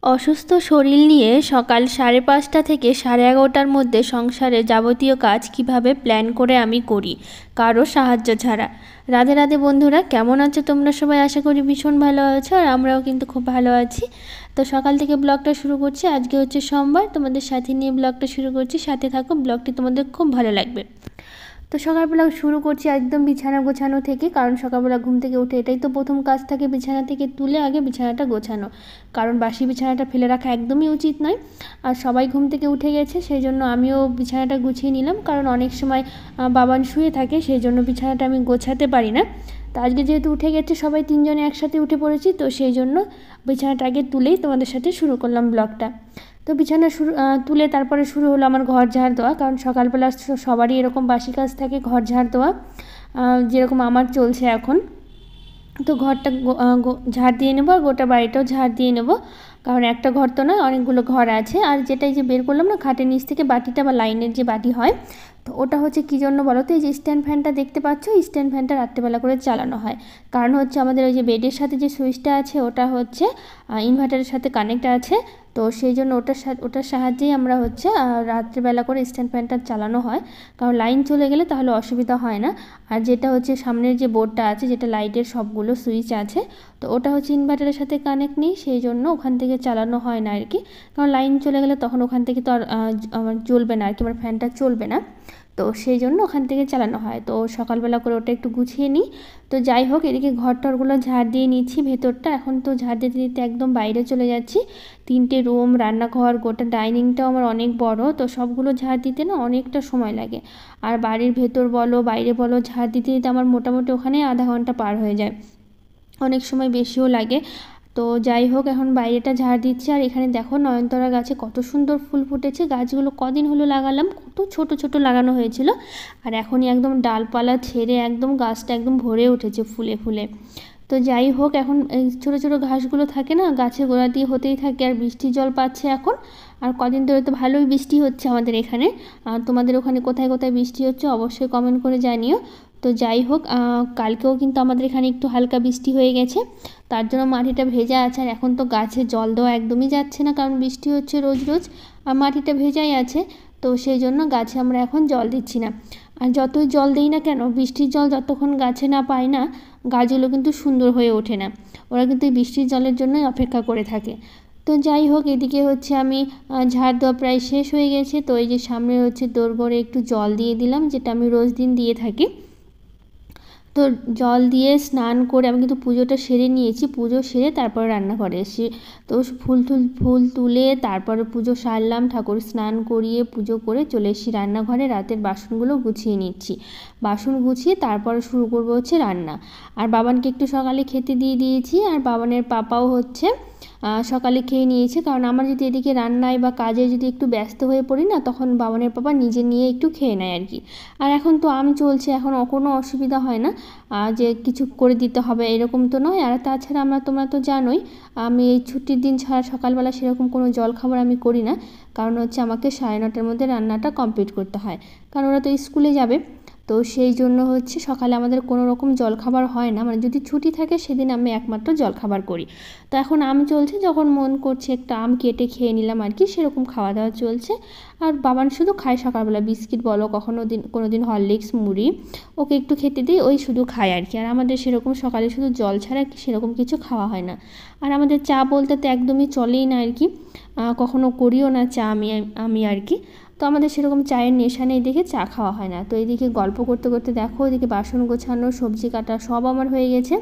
অসুস্থ শরীর নিয়ে সকাল 5:30 থেকে 11:30টার মধ্যে সংসারে যাবতীয় কাজ কিভাবে প্ল্যান করে আমি করি কারো সাহায্য ছাড়া। রাধে রাধে বন্ধুরা, কেমন আছো তোমরা সবাই? আশা করি ভীষণ ভালো আছো, আর আমরাও কিন্তু খুব ভালো আছি। তো সকাল থেকে ব্লগটা শুরু করছি। আজকে হচ্ছে সোমবার, তোমাদের সাথে নিয়ে ব্লগটা শুরু করছি। সাথে থাকো, ব্লগটি তোমাদের খুব ভালো লাগবে। তো সকালবেলা শুরু করছি একদম বিছানা গোছানো থেকে, কারণ সকালবেলা ঘুম থেকে উঠে এটাই তো প্রথম কাজ থাকে, বিছানা থেকে তুলে আগে বিছানাটা গোছানো। কারণ বাসি বিছানাটা ফেলে রাখা একদমই উচিত নয়। আর সবাই ঘুম থেকে উঠে গেছে, সেই জন্য আমিও বিছানাটা গুছিয়ে নিলাম, কারণ অনেক সময় বাবান শুয়ে থাকে, সেই জন্য বিছানাটা আমি গোছাতে পারি না। তো আজকে যেহেতু উঠে গেছে সবাই, তিনজনে একসাথে উঠে পড়েছি, তো সেই জন্য বিছানাটা আগে তুলেই তোমাদের সাথে শুরু করলাম ব্লগটা। তো বিছানা তুলে তারপরে শুরু হলো আমার ঘর ঝাড় দেওয়া, কারণ সকালবেলা সবারই এরকম বাসি কাজ থাকে, ঘর ঝাড় দেওয়া, যেরকম আমার চলছে এখন। তো ঘরটা ঝাড় দিয়ে নেবো, আর গোটা বাড়িটাও ঝাড় দিয়ে নেবো, কারণ একটা ঘর তো না, অনেকগুলো ঘর আছে। আর যেটাই যে বের করলাম না খাটের নিচ থেকে বাটিটা, বা লাইনের যে বাটি হয়, তো ওটা হচ্ছে কী জন্য বলো তো? এই যে স্ট্যান্ড ফ্যানটা দেখতে পাচ্ছ, স্ট্যান্ড ফ্যানটা রাত্রেবেলা করে চালানো হয়। কারণ হচ্ছে আমাদের ওই যে বেডের সাথে যে সুইচটা আছে, ওটা হচ্ছে ইনভার্টারের সাথে কানেক্ট আছে। তো সেই জন্য ওটার সাহায্যেই আমরা হচ্ছে রাত্রেবেলা করে স্ট্যান্ড ফ্যানটা চালানো হয়, কারণ লাইন চলে গেলে তাহলে অসুবিধা হয় না। আর যেটা হচ্ছে সামনের যে বোর্ডটা আছে, যেটা লাইটের সবগুলো সুইচ আছে, তো ওটা হচ্ছে ইনভার্টারের সাথে কানেক্ট নেই, সেই জন্য ওখান থেকে চালানো হয় না আর কি। কারণ লাইন চলে গেলে তখন ওখান থেকে তো আর আমার চলবে না আর কি, আমার ফ্যানটা চলবে না। তো সেই জন্য ওখান থেকে চালানো হয়। তো সকালবেলা করে ওটা একটু গুছিয়ে নিই। তো যাই হোক, এদিকে ঘর টরগুলো ঝাড় দিয়ে নিচ্ছি ভেতরটা। এখন তো ঝাড় দিতে দিতে একদম বাইরে চলে যাচ্ছি। 3টে রুম, রান্নাঘর, গোটা ডাইনিংটাও আমার অনেক বড়, তো সবগুলো ঝাড় দিতে না অনেকটা সময় লাগে। আর বাড়ির ভেতর বলো বাইরে বলো, ঝাড় দিতে দিতে আমার মোটামুটি ওখানে আধা ঘন্টা পার হয়ে যায়, অনেক সময় বেশিও লাগে। তো যাই হোক, এখন বাইরেটা ঝাড় দিচ্ছি। আর এখানে দেখো নয়নতারা গাছে কত সুন্দর ফুল ফুটেছে। গাছগুলো কদিন হলো লাগালাম, কত ছোট ছোট লাগানো হয়েছিল, আর এখনই একদম ডালপালা ছেড়ে একদম গাছটা একদম ভরে উঠেছে ফুলে ফুলে। তো যাই হোক, এখন এই ছোটো ছোটো ঘাসগুলো থাকে না, গাছের গোড়া দিয়ে হতেই থাকে। আর বৃষ্টির জল পাচ্ছে এখন, আর কদিন ধরে তো ভালোই বৃষ্টি হচ্ছে আমাদের এখানে। আর তোমাদের ওখানে কোথায় কোথায় বৃষ্টি হচ্ছে অবশ্যই কমেন্ট করে জানিও। তো যাই হোক, কালকেও কিন্তু আমাদের এখানে একটু হালকা বৃষ্টি হয়ে গেছে, তার জন্য মাটিটা ভেজা আছে। আর এখন তো গাছে জল দেওয়া একদমই যাচ্ছে না, কারণ বৃষ্টি হচ্ছে রোজ রোজ, আর মাটিটা ভেজাই আছে। তো সেই জন্য গাছে আমরা এখন জল দিচ্ছি না। আর যতই জল দিই না কেন, বৃষ্টির জল যতক্ষণ গাছে না পায় না, গাছগুলো কিন্তু সুন্দর হয়ে ওঠে না। ওরা কিন্তু এই বৃষ্টির জলের জন্যই অপেক্ষা করে থাকে। তো যাই হোক, এদিকে হচ্ছে আমি ঝাড় দেওয়া প্রায় শেষ হয়ে গেছে। তো এই যে সামনে হচ্ছে দোরগোড়ে একটু জল দিয়ে দিলাম, যেটা আমি রোজ দিন দিয়ে থাকি। তো জল দিয়ে স্নান করে আমি কিন্তু পুজোটা সেরে নিয়েছি। পুজো সেরে তারপরে রান্নাঘরে এসেছি। তো ফুল তুলে তারপরে পুজো সারলাম, ঠাকুর স্নান করিয়ে পুজো করে চলে এসেছি রান্নাঘরে। রাতের বাসনগুলো গুছিয়ে নিচ্ছি। বাসন গুছিয়ে তারপরে শুরু করবো হচ্ছে রান্না। আর বাবানকে একটু সকালে খেতে দিয়ে দিয়েছি, আর বাবানের পাপাও হচ্ছে সকালে খেয়ে নিয়েছে। কারণ আমার যদি এদিকে রান্নায় বা কাজে যদি একটু ব্যস্ত হয়ে পড়ি না, তখন বাবানের পাপা নিজে নিয়ে একটু খেয়ে নেয় আর কি। আর এখন তো আম চলছে, এখন কোনো অসুবিধা হয় না যে কিছু করে দিতে হবে এরকম তো নয়। আর তাছাড়া তোমরা তো জানোই, আমি এই ছুটির দিন ছাড়া সকালবেলা সেরকম কোনো জলখাবার আমি করি না, কারণ হচ্ছে আমাকে 9:30টার মধ্যে রান্নাটা কমপ্লিট করতে হয়, কারণ ওরা তো স্কুলে যাবে। তো সেই জন্য হচ্ছে সকালে আমাদের কোনো রকম জলখাবার হয় না, মানে যদি ছুটি থাকে সেদিন আমি একমাত্র জলখাবার করি। তো এখন আম চলছে, যখন মন করছে একটা আম কেটে খেয়ে নিলাম আর কি, সেরকম খাওয়া দাওয়া চলছে। আর বাবান শুধু খায় সকালবেলা বিস্কিট বলো, কোনো দিন হরলিক্স, মুড়ি, ওকে একটু খেতে দিই, ওই শুধু খায় আর কি। আর আমাদের সেরকম সকালে শুধু জল ছাড়া সেরকম কিছু খাওয়া হয় না। আর আমাদের চা বলতে তো একদমই চলেই না আর কি, কখনো করিও না চা আমি আর কি। তো আমাদের সেরকম চায়ের নেশা নেই দেখে চা খাওয়া হয় না। তো এইদিকে গল্প করতে করতে দেখো, এদিকে বাসন গোছানো, সবজি কাটা সব আমার হয়ে গেছে।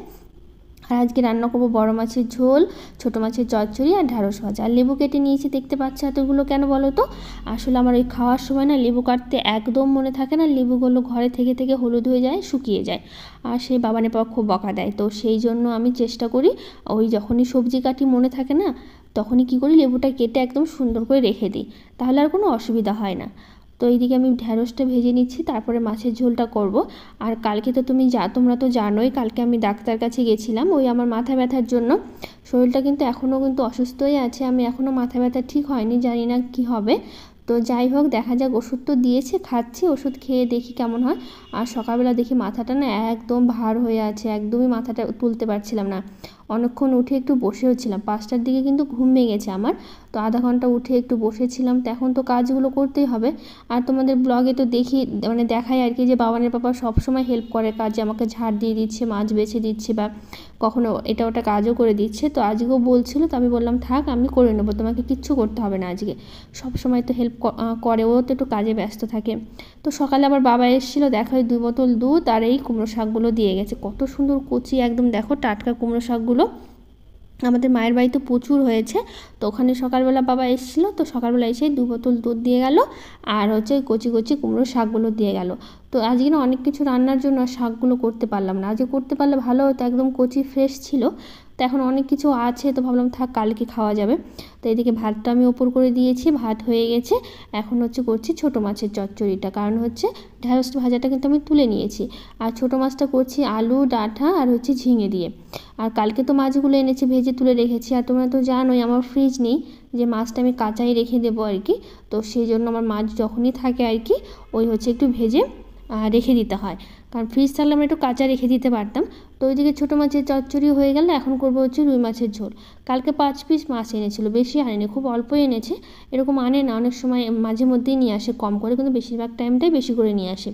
আর আজকে রান্না করবো বড় মাছের ঝোল, ছোটো মাছের চচ্চড়ি, আর ঢ্যাঁড়স ভাজা। আর লেবু কেটে নিয়েছি, দেখতে পাচ্ছ এতগুলো কেন বলো তো? আসলে আমার ওই খাওয়ার সময় না লেবু কাটতে একদম মনে থাকে না, লেবুগুলো ঘরে থেকে থেকে হলুদ হয়ে যায়, শুকিয়ে যায়, আর সেই বাবানের পাপা খুব বকা দেয়। তো সেই জন্য আমি চেষ্টা করি, ওই যখনই সবজি কাটি মনে থাকে না, তখনই কী করি, লেবুটা কেটে একদম সুন্দর করে রেখে দিই, তাহলে আর কোনো অসুবিধা হয় না। তো এইদিকে আমি ঢ্যাঁড়সটা ভেজে নিচ্ছি, তারপরে মাছের ঝোলটা করব। আর কালকে তো তোমরা তো জানোই, কালকে আমি ডাক্তার কাছে গেছিলাম ওই আমার মাথা ব্যথার জন্য। শরীরটা কিন্তু এখনও কিন্তু অসুস্থই আছে, আমি এখনও মাথা ব্যথা ঠিক হয়নি, জানি না কি হবে। তো যাই হোক, দেখা যাক, ওষুধ তো দিয়েছে, খাচ্ছি, ওষুধ খেয়ে দেখি কেমন হয়। আর সকালবেলা দেখি মাথাটা না একদম ভার হয়ে আছে, একদমই মাথাটা তুলতে পারছিলাম না, অনেকক্ষণ উঠে একটু বসেও ছিলাম, 5টার দিকে কিন্তু ঘুম ভেঙেছে আমার। তো আধা ঘন্টা উঠে একটু বসেছিলাম। তো এখন তো কাজগুলো করতেই হবে। আর তোমাদের ব্লগে তো দেখি মানে দেখাই আর কি যে বাবানের পাপা সবসময় হেল্প করে কাজে, আমাকে ঝাড় দিয়ে দিচ্ছে, মাছ বেছে দিচ্ছে, বা কখনো এটা ওটা কাজও করে দিচ্ছে। তো আজকেও বলছিল, তো আমি বললাম থাক আমি করে নেবো, তোমাকে কিচ্ছু করতে হবে না আজকে, সব সময় তো হেল্প করে, ও তো একটু কাজে ব্যস্ত থাকে। তো সকালে আবার বাবা এসেছিলো, দেখো 2 বোতল দুধ আর এই কুমড়ো শাকগুলো দিয়ে গেছে, কত সুন্দর কচি একদম, দেখো টাটকা কুমড়ো শাকগুলো। আমাদের মায়ের বাড়িতে প্রচুর হয়েছে। তো ওখানে সকালবেলা বাবা এসেছিলো, তো সকালবেলা এসে 2 বোতল দুধ দিয়ে গেল, আর হচ্ছে কচি কচি কুমড়ো শাকগুলো দিয়ে গেল। তো আজকে না অনেক কিছু রান্নার জন্য শাকগুলো করতে পারলাম না, আজকে করতে পারলে ভালো হতো, একদম কচি ফ্রেশ ছিল। তো এখন অনেক কিছু আছে, তো ভাবলাম থাক কালকে খাওয়া যাবে। তো এদিকে ভাতটা আমি ওপর করে দিয়েছি, ভাত হয়ে গেছে। এখন হচ্ছে করছি ছোটো মাছের চচ্চড়িটা, কারণ হচ্ছে ঢ্যাঁড়স ভাজাটা কিন্তু আমি তুলে নিয়েছি, আর ছোটো মাছটা করছি আলু ডাঁটা আর হচ্ছে ঝিঙে দিয়ে। আর কালকে তো মাছগুলো এনেছি ভেজে তুলে রেখেছি, আর তোমরা তো জানোই আমার ফ্রিজ নেই, যে মাছটা আমি কাঁচাই রেখে দেবো আর কি। তো সেই জন্য আমার মাছ যখনই থাকে আর কি, ওই হচ্ছে একটু ভেজে রেখে দিতে হয়, কারণ ফ্রিজ থাকলে আমরা একটু কাঁচা রেখে দিতে পারতাম। তো ওইদিকে ছোটো মাছের চচ্চড়ি হয়ে গেল, এখন করবো হচ্ছে রুই মাছের ঝোল। কালকে 5 পিস মাছ এনেছিল, বেশি আনেনি, খুব অল্প এনেছে, এরকম আনে না, অনেক সময় মাঝে মধ্যেই নিয়ে আসে কম করে, কিন্তু বেশিরভাগ টাইমটাই বেশি করে নিয়ে আসে।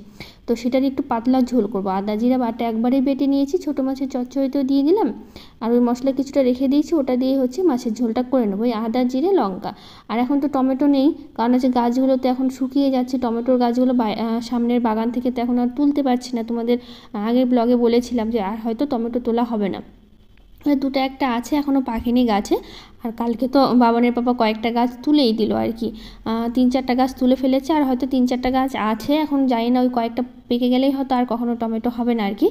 তো সেটার একটু পাতলা ঝোল করবো, আদা জিরা বাটা একবারেই বেটে নিয়েছি, ছোটো মাছের চচ্চড়িতেও দিয়ে দিলাম, আর ওই মশলা কিছুটা রেখে দিয়েছি, ওটা দিয়ে হচ্ছে মাছের ঝোলটা করে নেবো, ওই আদা জিরে লঙ্কা। আর এখন তো টমেটো নেই, কারণ হচ্ছে গাছগুলো তো এখন শুকিয়ে যাচ্ছে, টমেটোর গাছগুলো সামনের বাগান থেকে তো এখন আর তুলতে পারছি না, তোমাদের আগের ব্লগে বলেছিলাম যে আর হয়তো টমেটো তোলা হবে না। দুটো একটা আছে এখনও পাকেনি গাছে। আর কালকে তো বাবানের পাপা কয়েকটা গাছ তুলেই দিল আর কি, 3-4টা গাছ তুলে ফেলেছে, আর হয়তো 3-4টা গাছ আছে, এখন জানি না ওই কয়েকটা পেকে গেলেই হয়তো আর কখনো টমেটো হবে না আর কি।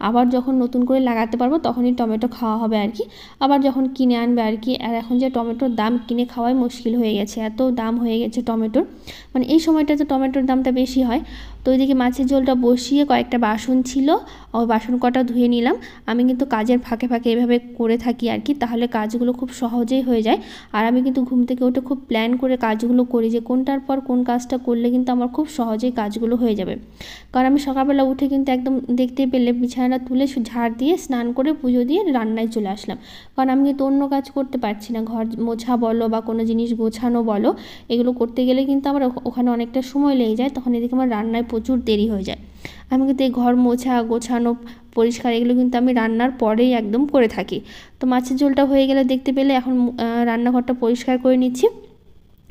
আবার যখন নতুন করে লাগাতে পারবো তখনই টমেটো খাওয়া হবে আর কি, আবার যখন কিনে আনবে আর কি। আর এখন যে টমেটোর দাম কিনে খাওয়াই মুশকিল হয়ে গেছে, এত দাম হয়ে গেছে টমেটোর, মানে এই সময়টাতে টমেটোর দামটা বেশি হয়। তো ওইদিকে মাছের ঝোলটা বসিয়ে কয়েকটা বাসন ছিল, ওই বাসন কটা ধুয়ে নিলাম। আমি কিন্তু কাজের ফাঁকে ফাঁকে এভাবে করে থাকি আর কি, তাহলে কাজগুলো খুব সহজেই হয়ে যায়। আর আমি কিন্তু ঘুম থেকে উঠে খুব প্ল্যান করে কাজগুলো করি, যে কোনটার পর কোন কাজটা করলে কিন্তু আমার খুব সহজেই কাজগুলো হয়ে যাবে। কারণ আমি সকালবেলা উঠে কিন্তু একদম দেখতে পেলে বিছানাটা তুলে ঝাড় দিয়ে স্নান করে পুজো দিয়ে রান্নায় চলে আসলাম, কারণ আমি কিন্তু অন্য কাজ করতে পারছি না, ঘর মোছা বলো বা কোনো জিনিস গোছানো বলো, এগুলো করতে গেলে কিন্তু আমার ওখানে অনেকটা সময় লেগে যায়, তখন এদিকে আমার রান্নায় প্রচুর দেরি হয়ে যায়। আমি কিন্তু এই ঘর মোছা গোছানো পরিষ্কার এগুলো কিন্তু আমি রান্নার পরেই একদম করে থাকি। তো মাছের ঝোলটা হয়ে গেলে দেখতে পেলে এখন রান্নাঘরটা পরিষ্কার করে নিচ্ছি,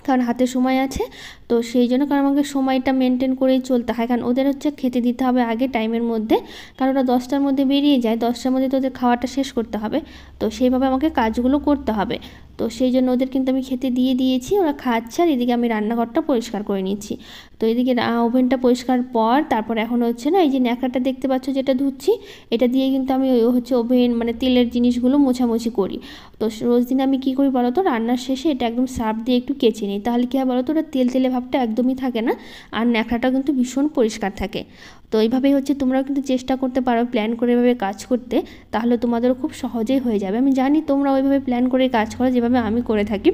কারণ হাতে সময় আছে। তো সেই জন্য, কারণ আমাকে সময়টা মেনটেন করেই চলতে হয়, কারণ ওদের হচ্ছে খেতে দিতে হবে আগে টাইমের মধ্যে, কারণ ওরা 10টার মধ্যে বেরিয়ে যায়, 10টার মধ্যে তো ওদের খাওয়াটা শেষ করতে হবে, তো সেইভাবে আমাকে কাজগুলো করতে হবে। তো সেই জন্য ওদের কিন্তু আমি খেতে দিয়ে দিয়েছি, ওরা খাচ্ছে, আর এদিকে আমি রান্নাঘরটা পরিষ্কার করে নিচ্ছি। তো এদিকে ওভেনটা পরিষ্কার পর তারপর এখন হচ্ছে না, এই যে ন্যাকড়াটা দেখতে পাচ্ছ যেটা ধুচ্ছি, এটা দিয়ে কিন্তু আমি ওই হচ্ছে ওভেন মানে তেলের জিনিসগুলো মোছামুছি করি। তো রোজ দিন আমি কী করি বলো তো, রান্নার শেষে এটা একদম সার্ফ দিয়ে একটু কেচে নিই, তাহলে কী হয় বলো তো, ওটা তেল তেলে ভাবটা একদমই থাকে না, আর ন্যাকড়াটা কিন্তু ভীষণ পরিষ্কার থাকে। তো এইভাবেই হচ্ছে তোমরাও কিন্তু চেষ্টা করতে পারো প্ল্যান করে এভাবে কাজ করতে, তাহলে তোমাদেরও খুব সহজেই হয়ে যাবে। আমি জানি তোমরা ওইভাবে প্ল্যান করে কাজ করো যেভাবে আমি করে থাকি।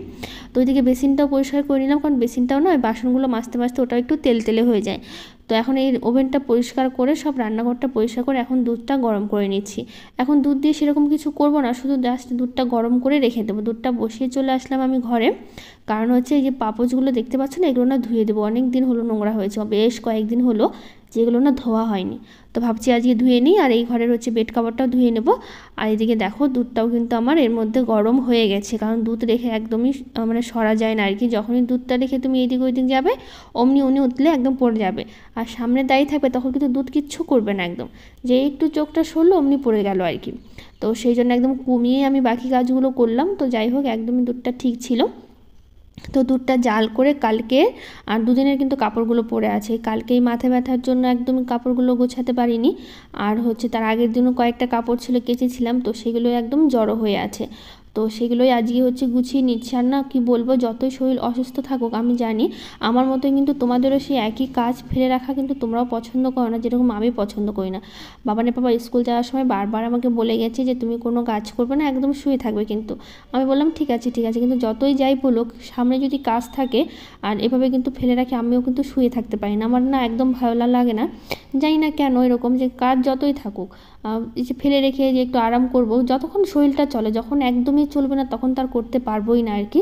তো ওইদিকে বেসিনটাও পরিষ্কার করে নিলাম, কারণ বেসিনটাও না বাসনগুলো মাজতে মাজতে ওটাও একটু তেল তেলে হয়ে যায়। তো এখন এই ওভেনটা পরিষ্কার করে সব রান্নাঘরটা পরিষ্কার করে এখন দুধটা গরম করে নিচ্ছি। এখন দুধ দিয়ে সেরকম কিছু করব না, শুধু জাস্ট দুধটা গরম করে রেখে দেবো। দুধটা বসিয়ে চলে আসলাম আমি ঘরে, কারণ হচ্ছে এই যে পাপোশগুলো দেখতে পাচ্ছ না, এগুলো না ধুয়ে দেবো, অনেক দিন হলো নোংরা হয়েছে, বেশ কয়েকদিন হলো যেগুলো না ধোয়া হয়নি। তো ভাবছি আজকে ধুয়ে নিই, আর এই ঘরের হচ্ছে বেড কাভারটাও ধুয়ে নেব। আর এদিকে দেখো দুধটাও কিন্তু আমার এর মধ্যে গরম হয়ে গেছে, কারণ দুধ রেখে একদমই মানে সরা যায় না আর কি, যখনই দুধটা রেখে তুমি এদিক ওইদিক যাবে অমনি উনি উঠলে একদম পড়ে যাবে, আর সামনে দাঁড়িয়ে থাকবে তখন কিন্তু দুধ কিচ্ছু করবে না, একদম যে একটু চোখটা সরলো অমনি পড়ে গেল আর কি। তো সেই জন্য একদম কমিয়ে আমি বাকি কাজগুলো করলাম। তো যাই হোক একদমই দুধটা ঠিক ছিল। তো দুধটা জাল করে কালকে, আর দুদিনের কিন্তু কাপড়গুলো পরে আছে, কালকেই মাথা ব্যথার জন্য একদমই কাপড়গুলো গোছাতে পারিনি, আর হচ্ছে তার আগের দিনও কয়েকটা কাপড় ছিল কেচেছিলাম, তো সেগুলো একদম জড়ো হয়ে আছে। তো সেগুলোই আজকে হচ্ছে গুছিয়ে নিচ্ছি। আর না কি বলবো, যতই শরীর অসুস্থ থাকুক আমি জানি আমার মতোই কিন্তু তোমাদেরও সেই একই কাজ ফেলে রাখা কিন্তু তোমরাও পছন্দ করো না, যেরকম আমি পছন্দ করি না। বাবানের পাপা স্কুল যাওয়ার সময় বারবার আমাকে বলে গেছে যে তুমি কোনো কাজ করবে না, একদম শুয়ে থাকবে। কিন্তু আমি বললাম ঠিক আছে, কিন্তু যতই যাই বলুক, সামনে যদি কাজ থাকে আর এভাবে কিন্তু ফেলে রাখি, আমিও কিন্তু শুয়ে থাকতে পারি না। আমার না একদম ভালো লাগে না, জানি না কেন এরকম, যে কাজ যতই থাকুক এই যে ফেলে রেখে যে একটু আরাম করব, যতক্ষণ শরীরটা চলে, যখন একদমই চলবে না তখন তার করতে পারবোই না আর কি।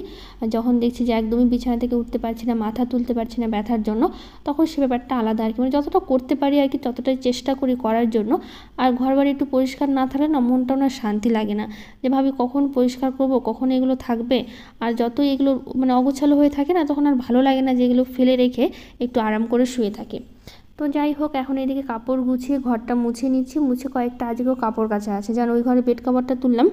যখন দেখছি যে একদমই বিছানা থেকে উঠতে পারছি না, মাথা তুলতে পারছি না ব্যথার জন্য, তখন সে ব্যাপারটা আলাদা আর কি। মানে যতটা করতে পারি আর কি ততটাই চেষ্টা করি করার জন্য। আর ঘর বাড়ি একটু পরিষ্কার না থাকলে না মনটাও না শান্তি লাগে না, যে ভাবি কখন পরিষ্কার করব, কখন এগুলো থাকবে। আর যতই এগুলো মানে অগোছালো হয়ে থাকে না, তখন আর ভালো লাগে না যে এগুলো ফেলে রেখে একটু আরাম করে শুয়ে থাকি। তো যাই হোক, এখন এদিকে কাপড় গুছিয়ে ঘরটা মুছে নিচ্ছি। মুছে কয়েকটা আজকেও কাপড় কাচা আছে, যেন ওই ঘরে বেড কাভারটা তুললাম,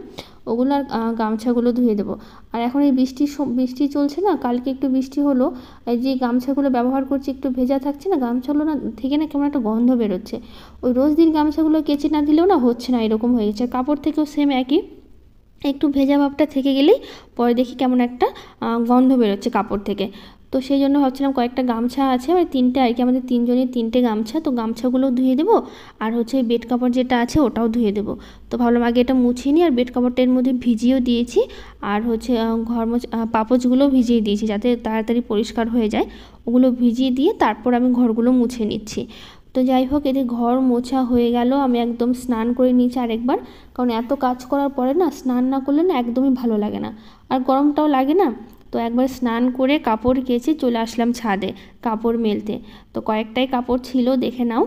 ওগুলো আর গামছাগুলো ধুয়ে দেবো। আর এখন এই বৃষ্টি চলছে না, কালকে একটু বৃষ্টি হলো, এই যে গামছাগুলো ব্যবহার করছি একটু ভেজা থাকছে না, গামছাগুলো না থেকে না কেমন একটা গন্ধ বেরোচ্ছে। ওই রোজ দিন গামছাগুলো কেচে না দিলেও না হচ্ছে না, এরকম হয়ে গেছে। কাপড় থেকেও সেম একই, একটু ভেজা ভাবটা থেকে গেলেই পরে দেখি কেমন একটা গন্ধ বেরোচ্ছে কাপড় থেকে। তো সেই জন্য ভাবছিলাম কয়েকটা গামছা আছে, মানে 3টে আর কি, আমাদের 3জনের 3টে গামছা, তো গামছাগুলোও ধুয়ে দেবো। আর হচ্ছে বেড কাপড় যেটা আছে ওটাও ধুয়ে দেবো। তো ভাবলাম আগে এটা মুছিয়ে নিই। আর বেড কাপড়টা এর মধ্যে ভিজিয়েও দিয়েছি, আর হচ্ছে পাপোচগুলোও ভিজিয়ে দিয়েছি যাতে তাড়াতাড়ি পরিষ্কার হয়ে যায়। ওগুলো ভিজিয়ে দিয়ে তারপর আমি ঘরগুলো মুছে নিচ্ছি। তো যাই হোক, এদের ঘর মোছা হয়ে গেল, আমি একদম স্নান করে নিয়েছি আরেকবার, কারণ এত কাজ করার পরে না স্নান না করলে না একদমই ভালো লাগে না, আর গরমটাও লাগে না। তো একবার স্নান করে কাপড় কেচে চলে আসলাম ছাদে কাপড় মেলতে। তো কয়েকটাই কাপড় ছিল, দেখে নাও,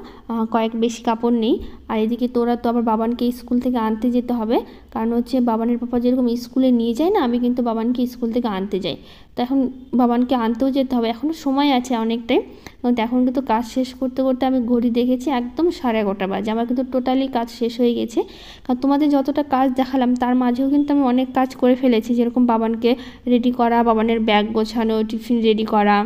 বেশি কাপড় নেই। আর এদিকে তোরা তো আবার বাবানকে স্কুল থেকে আনতে যেতে হবে, কারণ হচ্ছে বাবানের পাপা যেরকম স্কুলে নিয়ে যায় না, আমি কিন্তু বাবানকে স্কুল থেকে আনতে যাই। তো এখন বাবানকে আনতেও যেতে হবে, এখনও সময় আছে অনেকটাই। কারণ এখন কিন্তু কাজ শেষ করতে করতে আমি ঘড়ি দেখেছি একদম 11:30 বাজে, আমার কিন্তু টোটালি কাজ শেষ হয়ে গেছে। কারণ তোমাদের যতটা কাজ দেখালাম তার মাঝেও কিন্তু আমি অনেক কাজ করে ফেলেছি, যেরকম বাবানকে রেডি করা, বাবানের ব্যাগ গোছানো, টিফিন রেডি করা,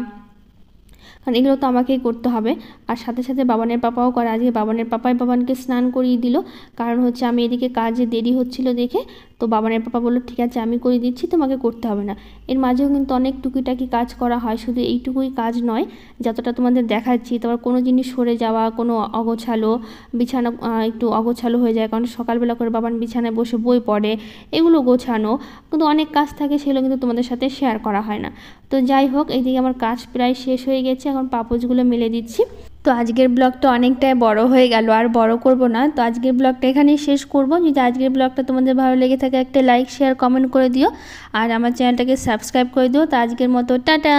কারণ এগুলো তো আমাকেই করতে হবে। আর সাথে সাথে বাবানের পাপাও করে, আজকে বাবানের পাপাই বাবানকে স্নান করিয়ে দিল, কারণ হচ্ছে আমি এদিকে কাজে দেরি হচ্ছিল দেখে। তো বাবানের পাপা বললো ঠিক আছে আমি করে দিচ্ছি, তোমাকে করতে হবে না। এর মাঝেও কিন্তু অনেক টুকিটাকি কাজ করা হয়, শুধু এইটুকুই কাজ নয় যতটা তোমাদের দেখাচ্ছি। তারপর কোনো জিনিস সরে যাওয়া, কোনো অগোছালো বিছানা একটু অগোছালো হয়ে যায়, কারণ সকালবেলা করে বাবান বিছানায় বসে বই পড়ে, এগুলো গোছানো, কিন্তু অনেক কাজ থাকে, সেগুলো কিন্তু তোমাদের সাথে শেয়ার করা হয় না। তো যাই হোক, এইদিকে আমার কাজ প্রায় শেষ হয়ে গেছে, এখন পাপোচগুলো মেলে দিচ্ছি। তো আজকের ব্লগটা অনেকটাই বড় হয়ে গেল, আর বড় করব না। তো আজকের ব্লগটা এখানেই শেষ করব। যদি আজকের ব্লগটা তোমাদের ভালো লেগে থাকে একটা লাইক শেয়ার কমেন্ট করে দিও, আর আমার চ্যানেলটাকে সাবস্ক্রাইব করে দিও। তো আজকের মতো টাটা।